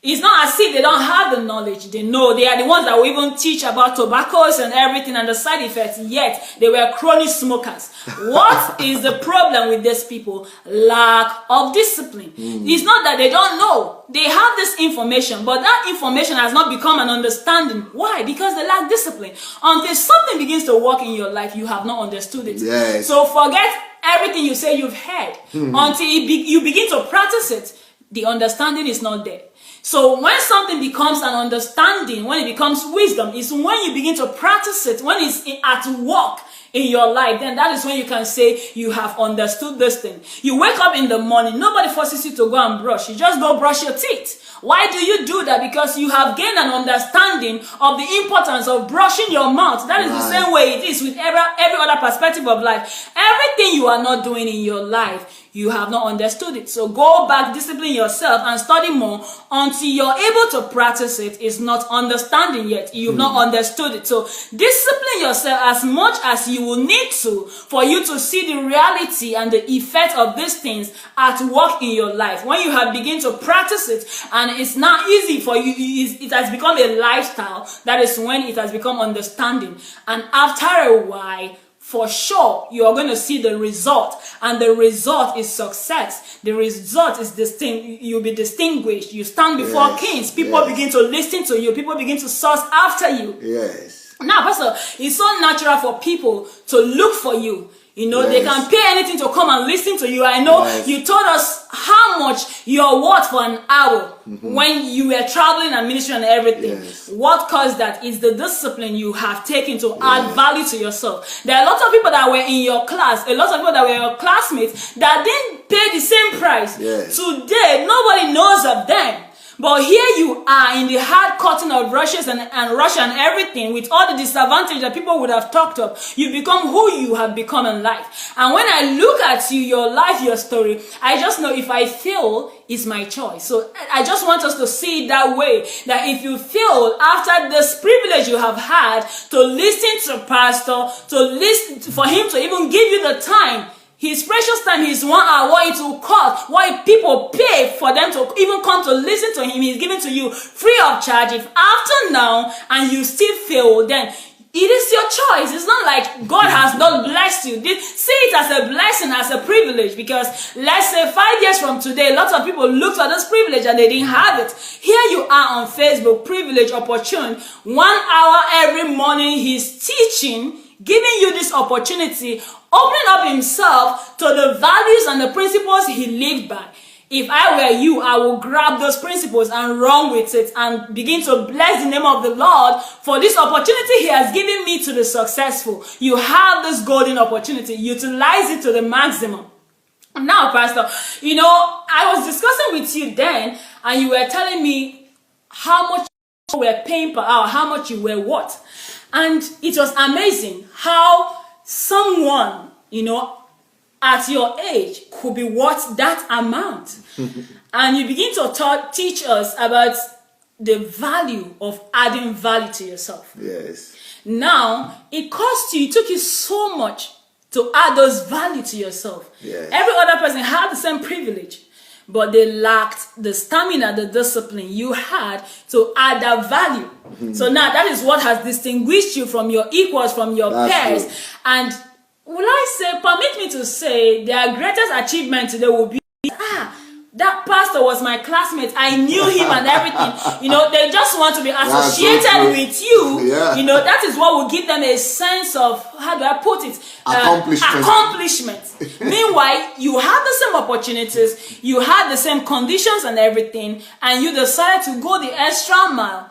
It's not as if they don't have the knowledge. They know. They are the ones that will even teach about tobaccos and everything and the side effects, yet they were chronic smokers. What is the problem with these people? Lack of discipline. It's not that they don't know. They have this information, but that information has not become an understanding. Why? Because they lack discipline. Until something begins to work in your life, you have not understood it. Yes. So forget everything you say you've heard. Until you begin to practice it, the understanding is not there. So when something becomes an understanding, when it becomes wisdom, is when you begin to practice it, when it's at work in your life, then that is when you can say you have understood this thing. You wake up in the morning, nobody forces you to go and brush. You just go brush your teeth. Why do you do that? Because you have gained an understanding of the importance of brushing your mouth. That is the same way it is with every other perspective of life. Everything you are not doing in your life, you have not understood it. So go back, discipline yourself, and study more until you're able to practice it. It's not understanding yet. You've not understood it. So discipline yourself as much as you will need to for you to see the reality and the effect of these things at work in your life. When you have begun to practice it and it's not easy for you, it has become a lifestyle. That is when it has become understanding. And after a while, for sure you are going to see the result, and the result is success. The result is distinct. You'll be distinguished. You stand before kings. People begin to listen to you. People begin to source after you. Yes. Now, Pastor, it's so natural for people to look for you. You know, they can pay anything to come and listen to you. I know you told us how much you're worth for an hour when you were traveling and ministry and everything. What caused that is the discipline you have taken to add value to yourself. There are a lot of people that were in your class, a lot of people that were your classmates that didn't pay the same price. Today, nobody knows of them. But here you are in the hard cutting of Russians and Russia and everything, with all the disadvantage that people would have talked of. You become who you have become in life. And when I look at you, your life, your story, I just know if I fail, it's my choice. So I just want us to see it that way, that if you fail after this privilege you have had to listen to pastor, to listen for him to even give you the time, his precious time, his 1 hour, what it will cost, what people pay for them to even come to listen to him, he's giving to you free of charge. If after now and you still fail, then it is your choice. It's not like God has not blessed you. See it as a blessing, as a privilege, because let's say 5 years from today, lots of people looked for this privilege and they didn't have it. Here you are on Facebook, privilege, opportune. 1 hour every morning, he's teaching, giving you this opportunity, opening up himself to the values and the principles he lived by. If I were you, I will grab those principles and run with it and begin to bless the name of the Lord for this opportunity he has given me to the successful. You have this golden opportunity. Utilize it to the maximum. Now, Pastor, you know, I was discussing with you then, and you were telling me how much you were paying per hour, how much you were what. And it was amazing how someone, you know, at your age could be worth that amount. And you begin to teach us about the value of adding value to yourself. Yes. Now, it cost you, it took you so much to add those value to yourself. Yes. Every other person had the same privilege, but they lacked the stamina, the discipline you had to add that value. So now that is what has distinguished you from your equals, from your peers. True. And will I say, permit me to say, their greatest achievement today will be, that pastor was my classmate. I knew him and everything. You know, they just want to be associated with you. Yeah. You know, that is what will give them a sense of, how do I put it? Accomplishment. Meanwhile, you had the same opportunities, you had the same conditions and everything, and you decided to go the extra mile.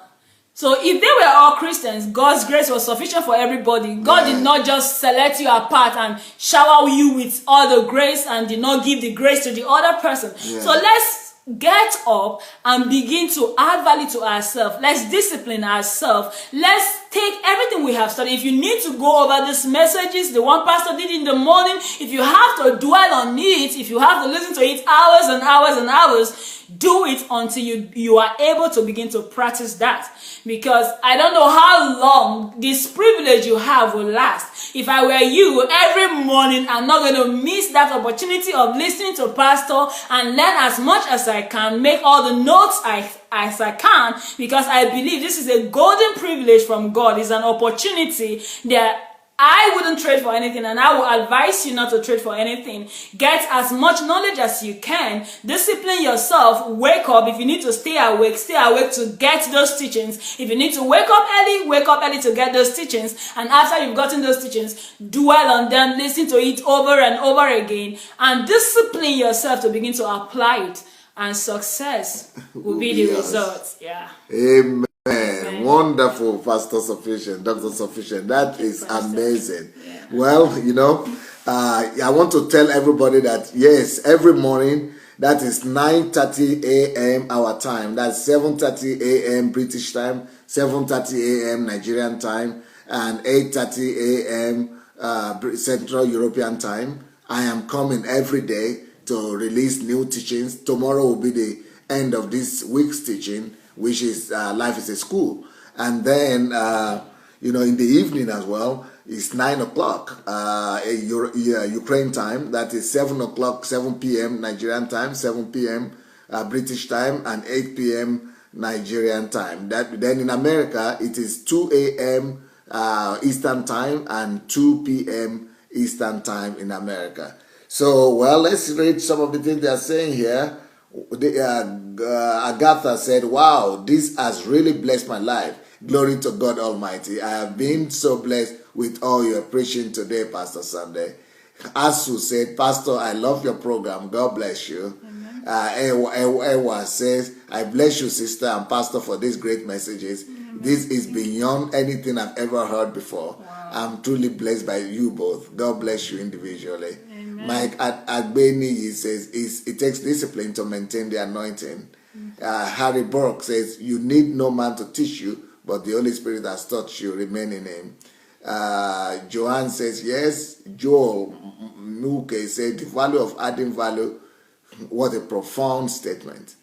So if they were all Christians, God's grace was sufficient for everybody. God did not just select you apart and shower you with all the grace and did not give the grace to the other person. So let's get up and begin to add value to ourselves. Let's discipline ourselves. Let's take everything we have studied. If you need to go over these messages, the one pastor did in the morning, if you have to dwell on it, if you have to listen to it hours and hours and hours, do it until you are able to begin to practice that. Because I don't know how long this privilege you have will last. If I were you, every morning I'm not going to miss that opportunity of listening to pastor and learn as much as I can, make all the notes as I can, because I believe this is a golden privilege from God. It's an opportunity that I wouldn't trade for anything, and I will advise you not to trade for anything. Get as much knowledge as you can. Discipline yourself. Wake up. If you need to stay awake to get those teachings. If you need to wake up early to get those teachings. And after you've gotten those teachings, dwell on them, listen to it over and over again, and discipline yourself to begin to apply it. And success will be the result. Yeah. Amen. Wonderful, Pastor Sufficient, Dr. Sufficient. That is amazing. Yeah. Well, you know, I want to tell everybody that, yes, every morning, that is 9:30 a.m. our time. That's 7:30 a.m. British time, 7:30 a.m. Nigerian time, and 8:30 a.m. Central European time. I am coming every day to release new teachings. Tomorrow will be the end of this week's teaching, which is Life is a School. And then, you know, in the evening as well, it's 9 o'clock Ukraine time. That is 7 p.m. Nigerian time, 7 p.m. British time, and 8 p.m. Nigerian time. Then in America, it is 2 a.m. Eastern Time and 2 p.m. Eastern Time in America. So, well, let's read some of the things they are saying here. Agatha said, wow, this has really blessed my life. Glory to God Almighty. I have been so blessed with all your preaching today, Pastor Sandey. Asu said, Pastor, I love your program. God bless you. Ewa says, I bless you, sister and pastor, for these great messages. This is beyond anything I've ever heard before. Wow. I'm truly blessed by you both. God bless you individually. Amen. Mike Agbeni says, it takes discipline to maintain the anointing. Harry Burke says, you need no man to teach you, but the Holy Spirit has taught you. Remain in him. Joanne says, yes. Joel Nuke said, the value of adding value. What a profound statement.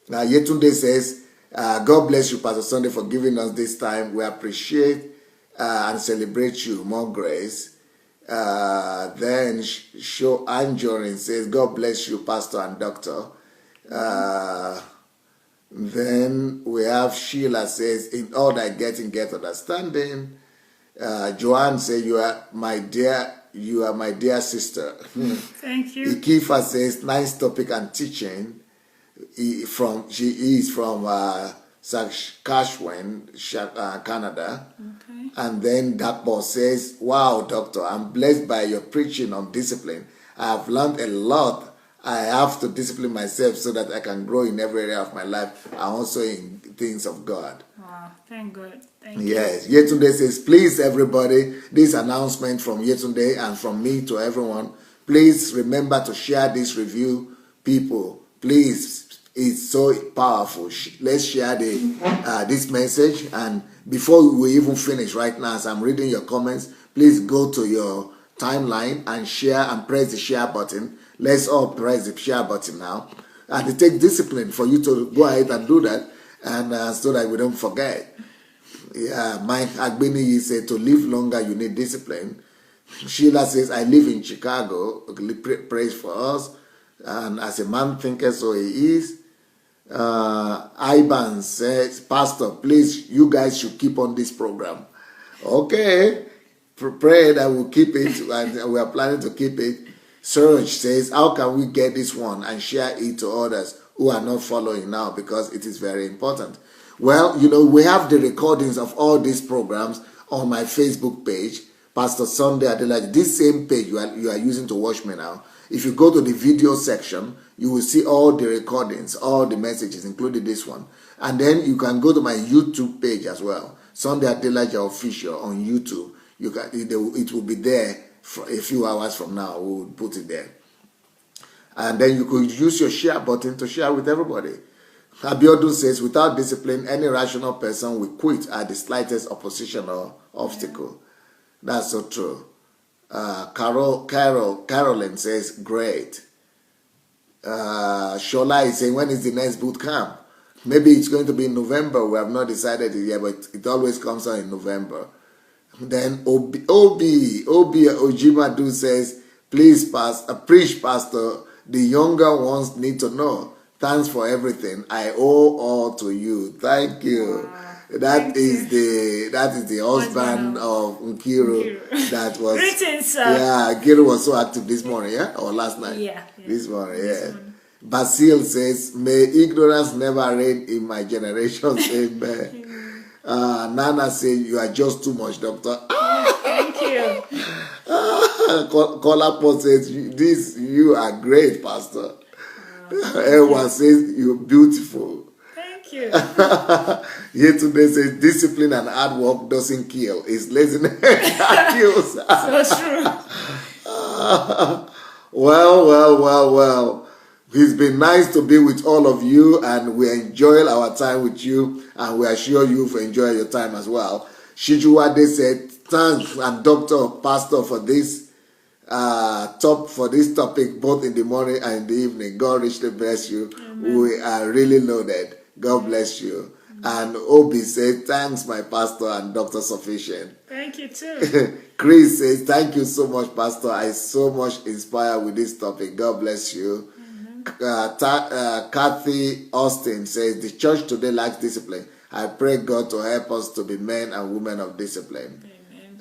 Yetunde says, God bless you, Pastor Sunday, for giving us this time. We appreciate and celebrate you. More grace. Then Show Anjorin says, God bless you, Pastor and Doctor. Then we have Sheila says, in all that getting, get understanding. Joanne says, you are my dear sister. Thank you. Ikifa says, nice topic and teaching. She is from Saskatchewan, Canada. Okay. And then Dakbo says, wow, doctor, I'm blessed by your preaching on discipline. I have learned a lot. I have to discipline myself so that I can grow in every area of my life and also in things of God. Wow, thank God. Thank you. Yes, Yetunde says, please everybody, this announcement from Yetunde and from me to everyone, please remember to share this review, people. Please, it's so powerful. Let's share this message. And before we even finish right now, as I'm reading your comments, please go to your timeline and share and press the share button. Let's all press the share button now. And it takes discipline for you to go ahead and do that, and so that we don't forget. Yeah, Mike Agbeni said, to live longer, you need discipline. Sheila says, I live in Chicago. Praise for us. And as a man thinketh, so he is. Ivan says, Pastor, please, you guys should keep on this program. Okay. Pray that we'll keep it, and we are planning to keep it. Serge says, how can we get this one and share it to others who are not following now, because it is very important. Well, we have the recordings of all these programs on my Facebook page, Pastor Sandey Adelaja. This same page you are using to watch me now. If you go to the video section, you will see all the recordings, all the messages, including this one. And then you can go to my YouTube page as well, Sandey Adelaja Official on YouTube. It will be there for a few hours from now. We will put it there. And then you could use your share button to share with everybody. Abiodun says, without discipline, any rational person will quit at the slightest opposition or obstacle. That's so true. Carolyn says, great. Shola is saying, when is the next boot camp? Maybe it's going to be in November. We have not decided it yet, but it always comes out in November. Then Obi Ojimadu says, please, preach, Pastor. The younger ones need to know. Thanks for everything. I owe all to you. Thank you. Wow. That is the husband of Nkiru. That was greetings, sir. Yeah, Nkiru was so active this morning, yeah? Or last night? Yeah. This morning, yeah. Basil says, may ignorance never reign in my generation. Amen. Nana says, you are just too much, doctor. Thank you. Kolapo says, you are great, Pastor. Everyone says, you're beautiful. Thank you. Yetunde says, discipline and hard work doesn't kill. It's laziness that kills. So true. Well. It's been nice to be with all of you, and we enjoy our time with you, and we are sure you enjoy your time as well. Shijuwade said, thanks, and Dr. Pastor, for this topic, both in the morning and in the evening. God richly bless you. Amen. We are really loaded. God bless you. Amen. And Obi says, thanks, my pastor and Dr. Sufficient. Thank you too. Chris says, thank you so much, Pastor. I so much inspired with this topic. God bless you. Amen. Kathy Austin says, the church today lacks discipline. I pray God to help us to be men and women of discipline. Amen.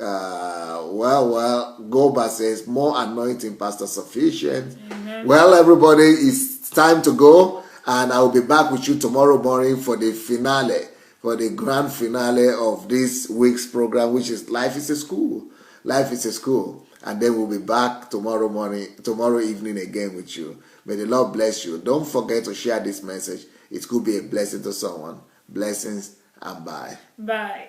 Goba says, more anointing, Pastor, sufficient. Amen. Well, everybody, it's time to go, and I'll be back with you tomorrow morning for the finale, for the grand finale of this week's program, which is Life is a School. Life is a School. And then we'll be back tomorrow evening again with you. May the Lord bless you. Don't forget to share this message. It could be a blessing to someone. Blessings and bye. Bye.